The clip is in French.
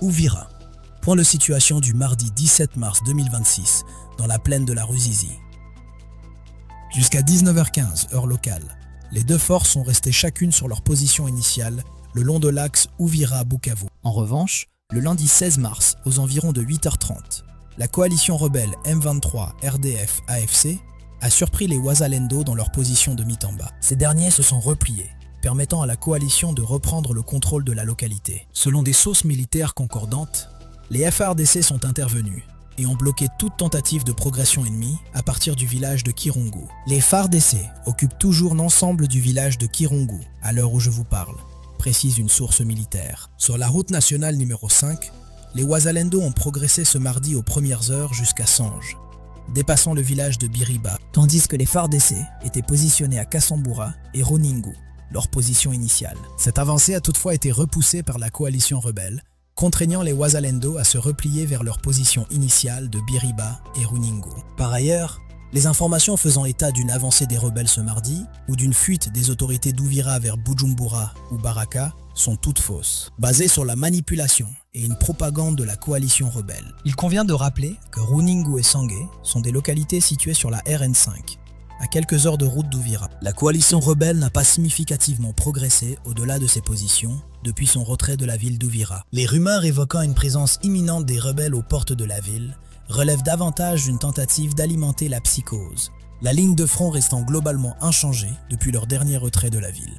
Uvira. Point de situation du mardi 17 mars 2026 dans la plaine de la Ruzizi. Jusqu'à 19h15, heure locale, les deux forces sont restées chacune sur leur position initiale le long de l'axe Uvira-Bukavu. En revanche, le lundi 16 mars, aux environs de 8h30, la coalition rebelle M23 RDF-AFC a surpris les Wazalendo dans leur position de Mitamba. Ces derniers se sont repliés, permettant à la coalition de reprendre le contrôle de la localité. Selon des sources militaires concordantes, les FARDC sont intervenus et ont bloqué toute tentative de progression ennemie à partir du village de Kirungu. Les FARDC occupent toujours l'ensemble du village de Kirungu à l'heure où je vous parle, précise une source militaire. Sur la route nationale numéro 5, les Wazalendo ont progressé ce mardi aux premières heures jusqu'à Sange, dépassant le village de Biriba, tandis que les FARDC étaient positionnés à Kasambura et Runingu, leur position initiale. Cette avancée a toutefois été repoussée par la coalition rebelle, contraignant les Wazalendo à se replier vers leur position initiale de Biriba et Runingu. Par ailleurs, les informations faisant état d'une avancée des rebelles ce mardi ou d'une fuite des autorités d'Uvira vers Bujumbura ou Baraka sont toutes fausses, basées sur la manipulation et une propagande de la coalition rebelle. Il convient de rappeler que Runingu et Sangé sont des localités situées sur la RN5, à quelques heures de route d'Uvira. La coalition rebelle n'a pas significativement progressé au-delà de ses positions depuis son retrait de la ville d'Uvira. Les rumeurs évoquant une présence imminente des rebelles aux portes de la ville relèvent davantage d'une tentative d'alimenter la psychose, la ligne de front restant globalement inchangée depuis leur dernier retrait de la ville.